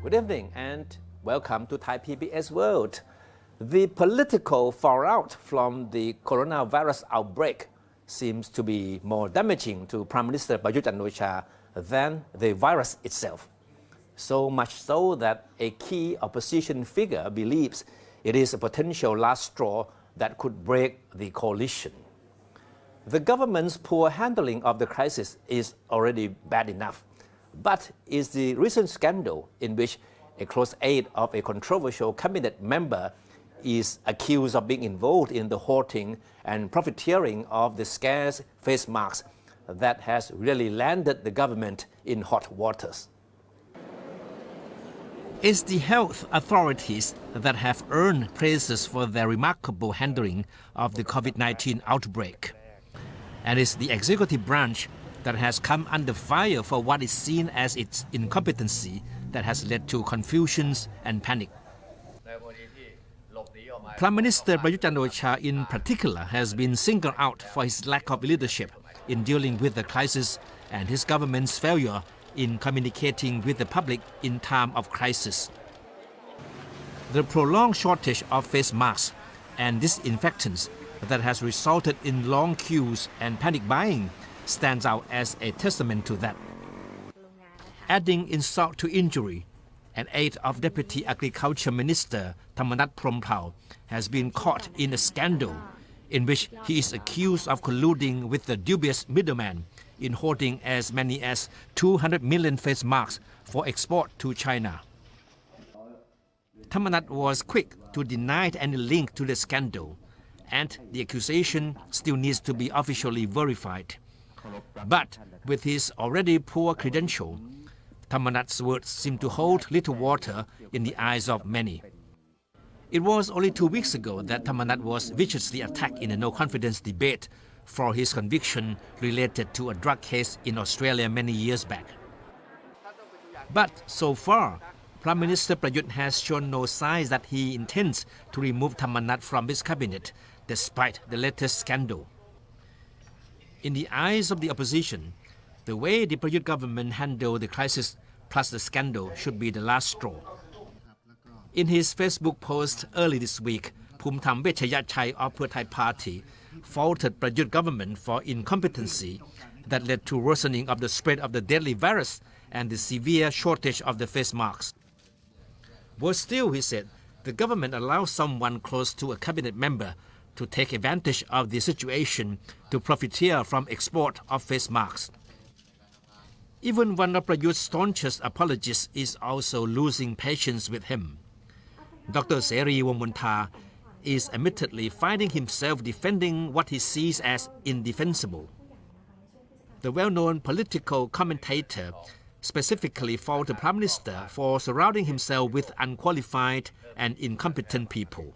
Good evening and welcome to Thai PBS World. The political fallout from the coronavirus outbreak seems to be more damaging to Prime Minister Prayut Chan-o-cha than the virus itself. So much so that a key opposition figure believes it is a potential last straw that could break the coalition. The government's poor handling of the crisis is already bad enough, but is the recent scandal in which a close aide of a controversial cabinet member is accused of being involved in the hoarding and profiteering of the scarce face masks that has really landed the government in hot waters. It's the health authorities that have earned praises for their remarkable handling of the COVID-19 outbreak. And it's the executive branch that has come under fire for what is seen as its incompetency that has led to confusions and panic. Prime Minister Prayut Chan-o-cha in particular has been singled out for his lack of leadership in dealing with the crisis and his government's failure in communicating with the public in time of crisis. The prolonged shortage of face masks and disinfectants that has resulted in long queues and panic buying stands out as a testament to that. Adding insult to injury, an aide of Deputy Agriculture Minister Thamarat Promphao has been caught in a scandal in which he is accused of colluding with the dubious middleman in hoarding as many as 200 million face masks for export to China. Thamarat was quick to deny any link to the scandal, and the accusation still needs to be officially verified. But with his already poor credential, Thamarat's words seem to hold little water in the eyes of many. It was only 2 weeks ago that Thamarat was viciously attacked in a no-confidence debate for his conviction related to a drug case in Australia many years back. But so far, Prime Minister Prayut has shown no signs that he intends to remove Thamarat from his cabinet, despite the latest scandal. In the eyes of the opposition, the way the Prayut government handled the crisis plus the scandal should be the last straw. In his Facebook post early this week, Phumtham Vechayachai of Pheu Thai Party faulted Prayut government for incompetency that led to worsening of the spread of the deadly virus and the severe shortage of the face masks. Worse still, he said, the government allowed someone close to a cabinet member to take advantage of the situation to profiteer from export of face masks. Even one of Prayut's staunchest apologists is also losing patience with him. Dr. Seri Wongmuntha is admittedly finding himself defending what he sees as indefensible. The well-known political commentator specifically faulted the Prime Minister for surrounding himself with unqualified and incompetent people.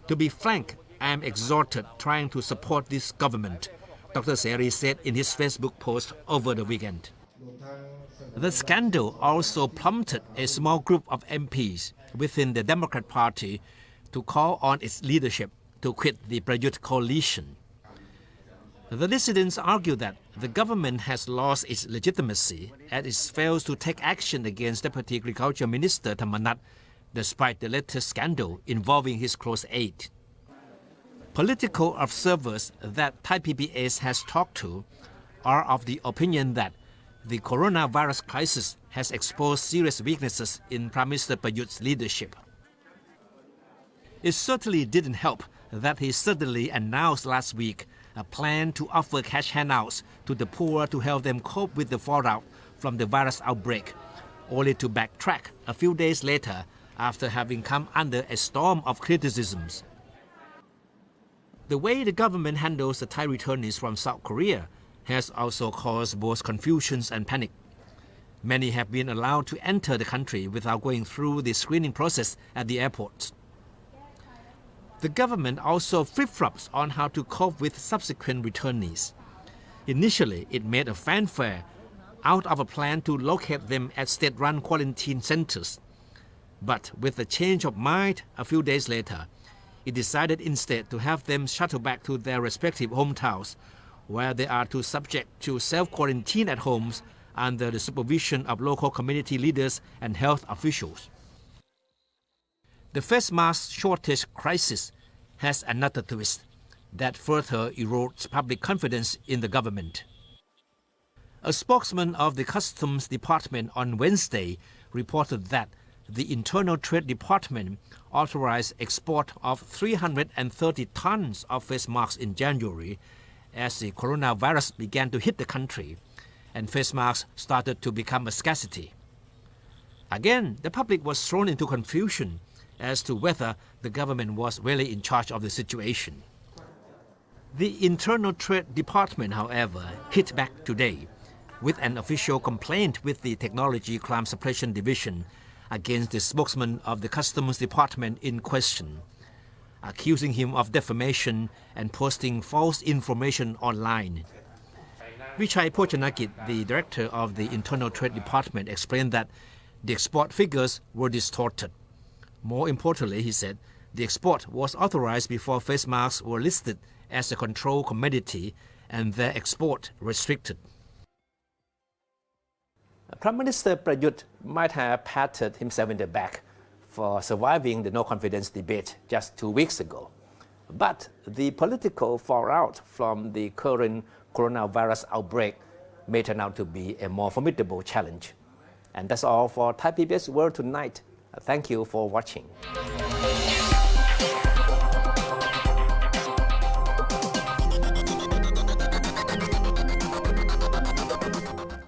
To be frank, I am exhausted trying to support this government, Dr. Seri said in his Facebook post over the weekend. The scandal also prompted a small group of MPs within the Democrat Party to call on its leadership to quit the Prayut coalition. The dissidents argue that the government has lost its legitimacy as it fails to take action against Deputy Agriculture Minister Thamarat despite the latest scandal involving his close aide. Political observers that Thai PBS has talked to are of the opinion that the coronavirus crisis has exposed serious weaknesses in Prime Minister Prayut's leadership. It certainly didn't help that he suddenly announced last week a plan to offer cash handouts to the poor to help them cope with the fallout from the virus outbreak, only to backtrack a few days later after having come under a storm of criticisms. The way the government handles the Thai returnees from South Korea has also caused both confusions and panic. Many have been allowed to enter the country without going through the screening process at the airports. The government also flip-flops on how to cope with subsequent returnees. Initially, it made a fanfare out of a plan to locate them at state-run quarantine centers. But with a change of mind a few days later, it decided instead to have them shuttled back to their respective hometowns, where they are to subject to self-quarantine at homes under the supervision of local community leaders and health officials. The face mask shortage crisis has another twist that further erodes public confidence in the government. A spokesman of the Customs Department on Wednesday reported that the Internal Trade Department authorized export of 330 tons of face masks in January as the coronavirus began to hit the country and face masks started to become a scarcity. Again, the public was thrown into confusion as to whether the government was really in charge of the situation. The Internal Trade Department, however, hit back today with an official complaint with the Technology Crime Suppression Division against the spokesman of the Customs Department in question, accusing him of defamation and posting false information online. Vichai Pochanakit, the director of the Internal Trade Department, explained that the export figures were distorted. More importantly, he said, the export was authorized before face masks were listed as a controlled commodity and their export restricted. Prime Minister Prayut might have patted himself in the back for surviving the no-confidence debate just 2 weeks ago. But the political fallout from the current coronavirus outbreak may turn out to be a more formidable challenge. And that's all for Thai PBS World tonight. Thank you for watching.